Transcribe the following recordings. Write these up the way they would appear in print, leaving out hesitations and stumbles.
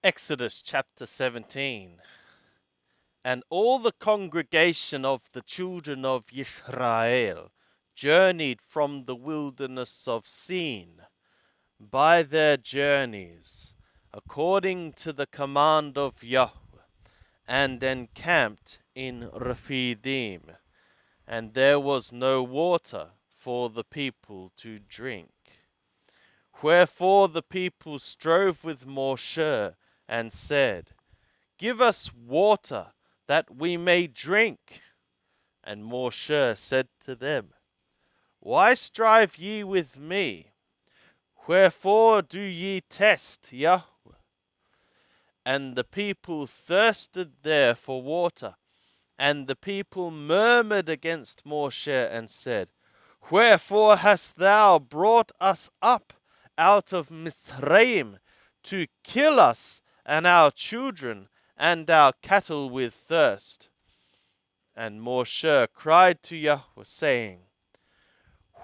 Exodus chapter 17. And all the congregation of the children of Israel journeyed from the wilderness of Sin by their journeys, according to the command of Yahweh, and encamped in Rephidim. And there was no water for the people to drink. Wherefore the people strove with Moshe, and said, Give us water, that we may drink. And Moshe said to them, Why strive ye with me? Wherefore do ye test Yahweh? And the people thirsted there for water. And the people murmured against Moshe, and said, Wherefore hast thou brought us up out of Mizraim to kill us and our children and our cattle with thirst? And Moshe cried to Yahweh, saying,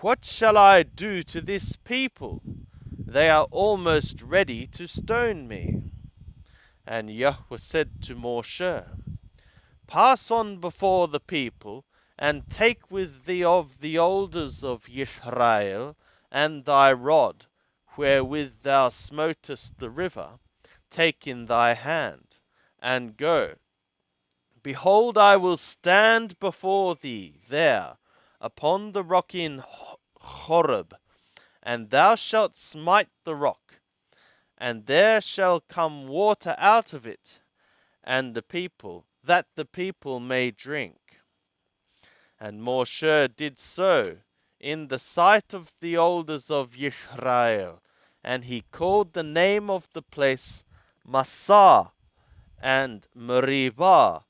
What shall I do to this people? They are almost ready to stone me. And Yahweh said to Moshe, Pass on before the people, and take with thee of the elders of Israel, and thy rod, wherewith thou smotest the river, take in thy hand, and go. Behold, I will stand before thee there, upon the rock in Horeb, and thou shalt smite the rock, and there shall come water out of it, and that the people may drink. And Moshe did so in the sight of the elders of Israel, and he called the name of the place Massah and Meribah,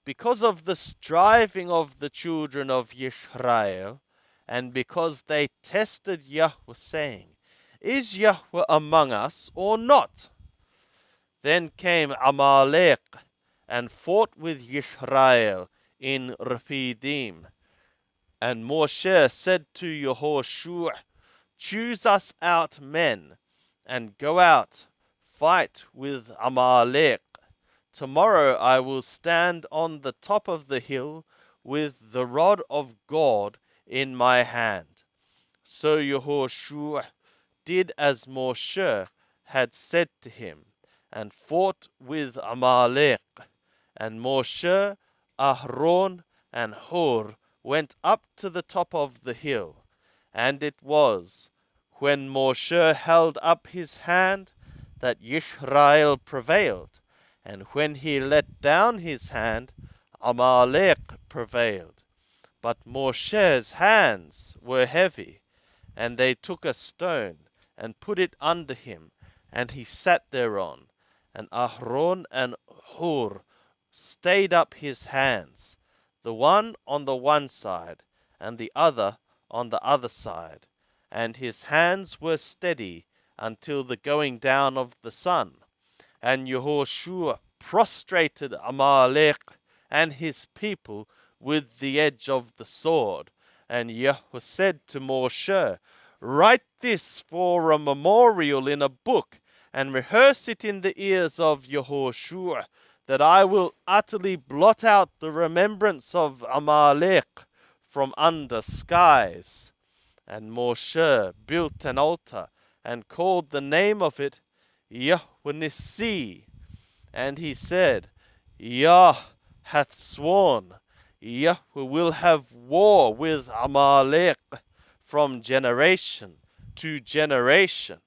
because of the striving of the children of Israel, and because they tested Yahweh, saying, Is Yahweh among us or not? Then came Amalek and fought with Israel in Rephidim. And Moshe said to Yehoshua, Choose us out men, and go out, fight with Amalek. Tomorrow I will stand on the top of the hill with the rod of God in my hand. So Yehoshua did as Moshe had said to him, and fought with Amalek. And Moshe, Aaron, and Hur went up to the top of the hill. And it was, when Moshe held up his hand, that Israel prevailed. And when he let down his hand, Amalek prevailed. But Moshe's hands were heavy, and they took a stone, and put it under him, and he sat thereon. And Aaron and Hur stayed up his hands, the one on the one side, and the other on the other side. And his hands were steady until the going down of the sun. And Yehoshua prostrated Amalek and his people with the edge of the sword. And Yahweh said to Moshe, Write this for a memorial in a book, and rehearse it in the ears of Yehoshua, that I will utterly blot out the remembrance of Amalek from under skies. And Moshe built an altar, and called the name of it Yahweh Nissi. And he said, Yah hath sworn, Yahweh will have war with Amalek from generation to generation.